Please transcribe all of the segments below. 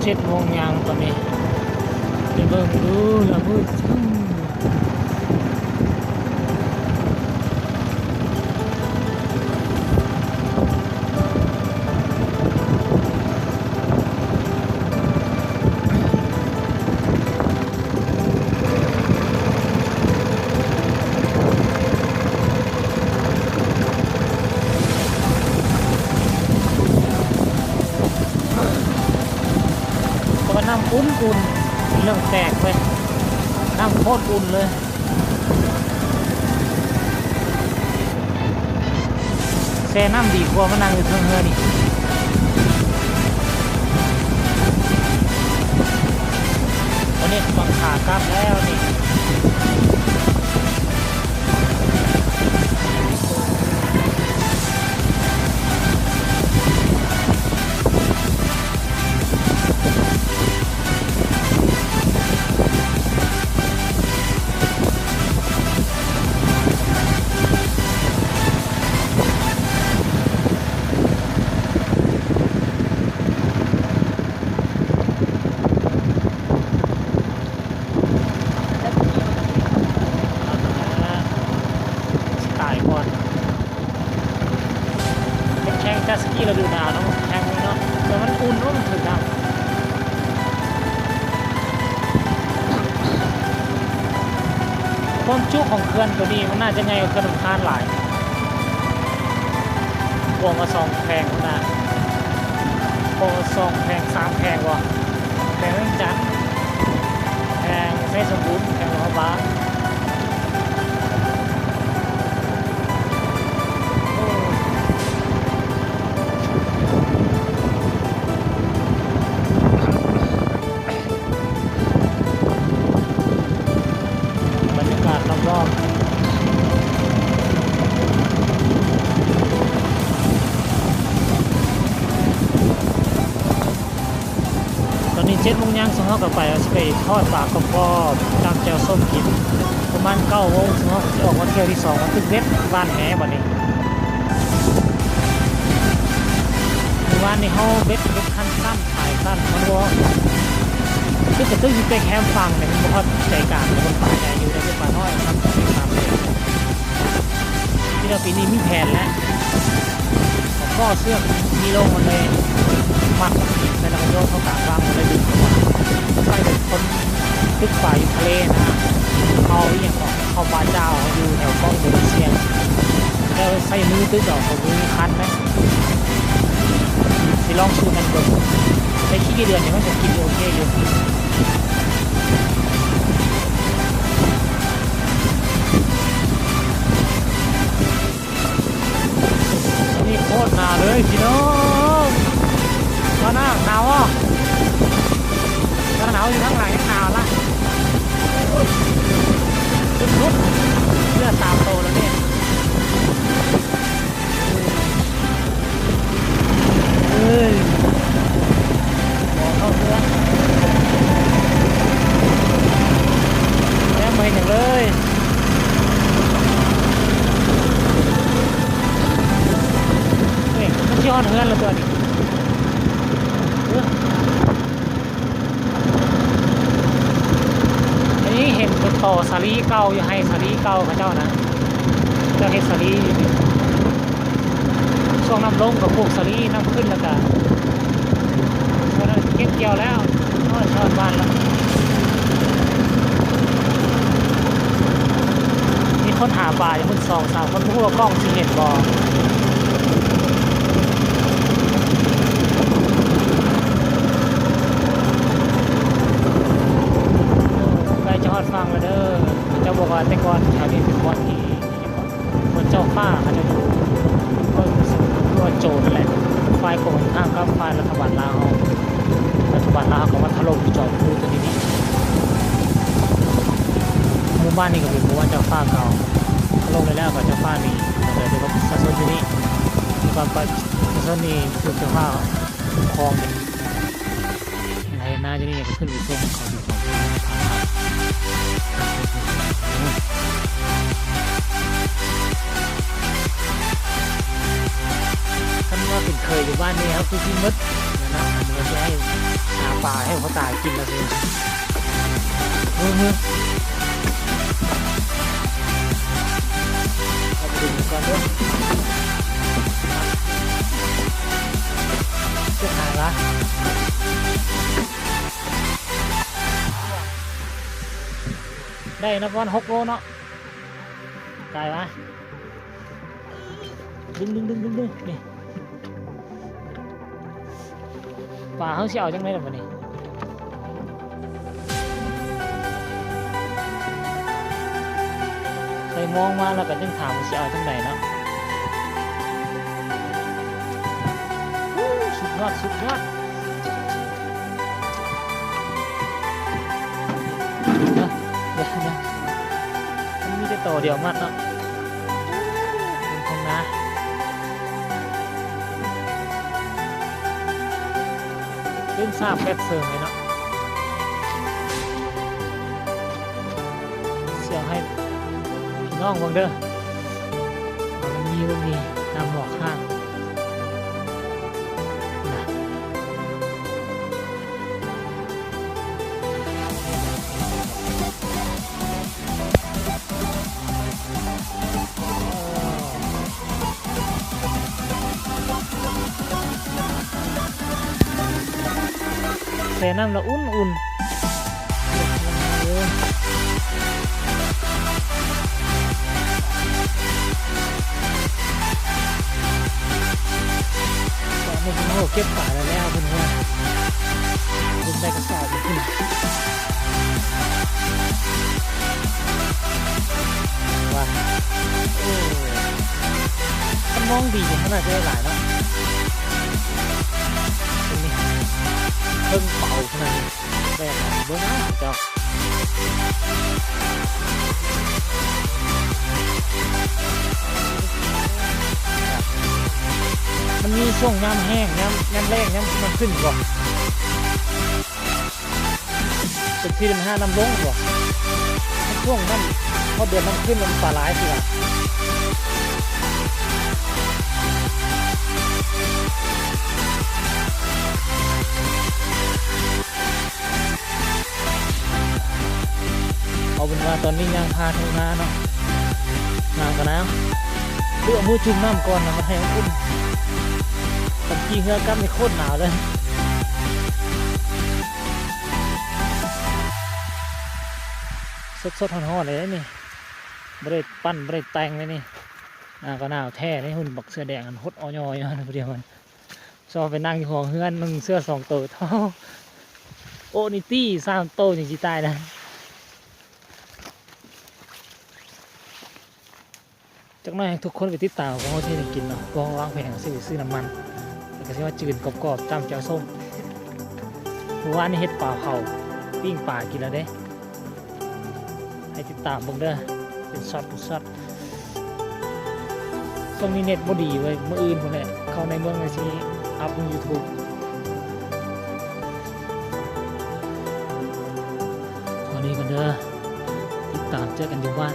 7 โมงยังตอนนี้ไปเบิ่งดูละมืดก็น้ำอุ่นๆเรื่องแตกไปน้ำโคตรอุ่นเลยแช่น้ำดีกว่ามานั่งอยู่เทิงเฮือนี่วันนี้บังขากลับแล้วนี่แค่สกีเราดูหนาวเนาะแข็งเลยเนาะแต่มันอุ่นว่ามันถึงน้ำความจุของเครื่องตัวนี้มันน่าจะไงกับเครื่องน้ำตาลหลายพวงมา2 แผงนะพวงมา2 แผง 3 แผงวะแผงเรื่องจันแผงไส้สมบูรณ์แผงหัวบ้ารอบตอนนี้7 โมงยังสมมติกับไปเอาไปทอดปลากระป๋องจำแจ่วส้มกินประมาณ9 โมงสมมติจะออกมาเที่ยวที่2วันตึกเว็บบ้านแหบัดนี้วันนี้เขาเบ็ดขั้นสั้นถ่ายสั้นมันว่าที่จะต้องอยู่ใกล้แคมป์ฟังเนี่ยมันบอกว่าใจกลางมันป่าใหญ่อยู่ในป่าน้อยครับที่เราปีนี้มีแผนแล้วของพ่อเสื้อมีลงมันเลยมัดในลำโยนเขากลางวางมันเลยดึงเข้ามาใส่เป็นคนตึกป่าอยู่ทะเลนะเขาอย่างของเขาปลาเจ้าอยู่แถวกล้องเดลิเซียนแล้วใส่มือตึกดอกของมือคันไหมสิลองชูมันก่อนในขี้กี่เดือนเนี่ยมันจะกินโอเคอยู่นี่โคตรหนาวเลยพี่น้องตอนหน้าหนาวอ่ะตอนหนาวอยู่ข้างหลังหนาวละชุดเสื้อตามโตแล้วเนี่ยเฮ้ยบอกเข้าเสื้อแม่ไม่เห็นเลยมันย้อนเฮือนแล้วตัวนี้อันนี้เห็นเป็นต่อสาลีเก่าอยู่ให้สาลีเก่าเขาเจ้านะเจ้าเห็ดสาลีช่วงน้ำลงกับพวกสาลีน้ำขึ้นแล้วกันช่วงนั้นเก็บเกี่ยวแล้วชอบบ้านแล้วมีคนหาปลาอยู่คน2-3 คนพูดว่ากล้องสิเห็นบ่ฟังแล้วเด้อเจ้าบอกว่าแต่ก่อนแถวนี้เป็นบ่อนที่เหมือนเจ้าฟ้าเขาจะอยู่ก็ตัวโจรนั่นแหละฝ่ายกองข้างกับฝ่ายรัฐบาลลาวก็มาถล่มจอดพูตัวนี้หมู่บ้านนี้ก็เป็นหมู่บ้านเจ้าฟ้าเก่าถล่มไปแล้วกับเจ้าฟ้านี่แต่เดี๋ยวก็ซาโซนที่นี่ก่อนไปซาโซนนี่คือเจ้าฟ้าคลองเป็นไอ้หน้าที่นี่ก็ขึ้นไปส่งเขาอยู่ของท่านว่าเป็นเคยอยู่บ้านนี้ครับคือที่มดนะครับมันจะให้หา ปลาให้เขาตายกินแล้วสิมือเอาไปดูก่อนด้วยจะหายละได้นะวัน6 โลเนาะไกลปะดึงนี่ปลาเขาเชี่ยวจังเลยแบบนี้ใส่มองมาแล้วก็ยังถามว่าเชี่ยวจังไหนเนาะสุดยอดเดี๋ยวมันมีแต่ต่อเดียวมัดเนาะเป็นทงนะเล่นทราบแป๊บเสริมเลยเนาะเสียวให้พี่น้องวังเด้อมันมีน้ำหลอกข้างนะใส่น้ำละอุ่นตอนนี้คุณโหเก็บป่าแล้วคุณว่าคุณได้กระสอบขึ้นว่ามันมองดีขนาดได้หลายเนาะเพิ่งเป่าขนาดนี้แบบเบื้องหน้าจอกมันมีช่วงน้ำแห้งน้ำแรงน้ำมันขึ้นก่อนจุดที่มันห้าน้ำลงก่อนช่วงนั้นพอเดือนน้ำขึ้นมันปลาไหลสิล่ะเอาเป็นว่าตอนนี้ยังพาทงนาเนาะงานกันนะเลือกมือจุ่มน้ำก่อนนะมันให้อุ่นตอนกี้เฮือกั้มในโคตรหนาวเลยสดห่อนๆเลยนี่ไม่ได้ปั้นไม่ได้แต่งเลยนี่ก็หนาวแท้นี่หุ่นบักเสื้อแดงมันฮดอ้อยๆนะเดียวมันชอบไปนั่งอยู่ห้องเฮือนมึงเสื้อ2 ตัวเท่าโอนิตี้3 ตัวอย่างจีตายนะจากนั้นทุกคนไปติดตามของเขาที่ได้กินเนาะก็วางแผนซื้อน้ำมันแต่ก็ใช่ว่าจืดกรอบๆตามเจ้าส้มเมื่อวานนี้เฮ็ดปลาเผาปิ้งปลากินแล้วเด้ให้ติดตามเบิ่งเด้อเป็นช็อตช่วงนี้เน็ตบ่ดีเว้ยมื้ออื่นพุ่นแหละเข้าในเมืองเลยสิอัพลง YouTube ตอนนี้กันเด้อติดตามเจอกันอยู่บ้าน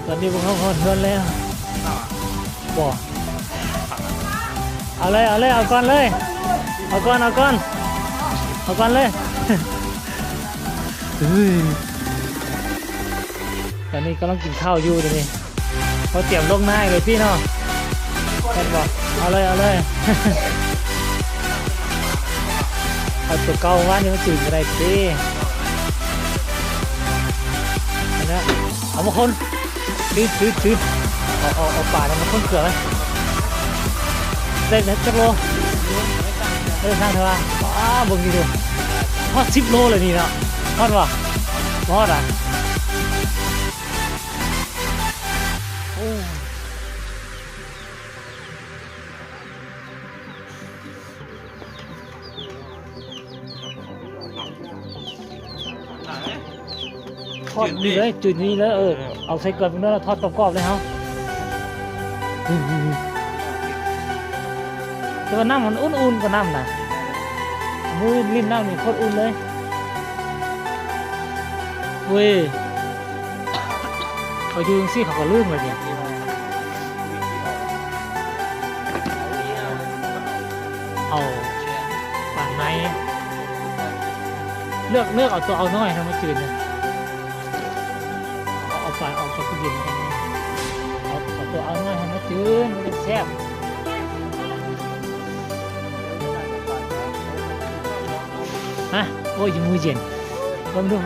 ตอนนี้พวกเขาคอนเทิร์นแล้วบอกเอาก่อนเลยตอนนี้กำลังกินข้าวอยู่ตรงนี้เขาเตรียมลงหน้าเลยพี่เนาะแค่บอกเอาเลยเอาตัวเก่าว่านี่มันจืดอะไรพี่นะเอามาคนชื้นเอาป่าเนี่ยมันต้นเกลือไหมได้จักโลได้ทางเถอะว้าบึงดีดูทอด10 โลเลยนี่เนาะทอดวะทอดอ่ะทอดนี่เลยจืดนี่เลยเอาใส่เกลือเป็นเนื้อทอดกรอบๆเลยเฮาแต่ว่าน้ำมันอุ่นๆกว่าน้ำนะมือลิ้นน้ำนี่โคตรอุ่นเลยเว้ยเขาอยู่สิเขาก็ลื่นเลยเนี่ยเอา ในเลือกเอาตัวเอาน้อยทำมาจืดนะเอาปลาเอาตัวเย็นกันเอาตัวเอาน้อยทำมาจืดมันจะแซ่บฮะโอ้ยมือเย็นลองดู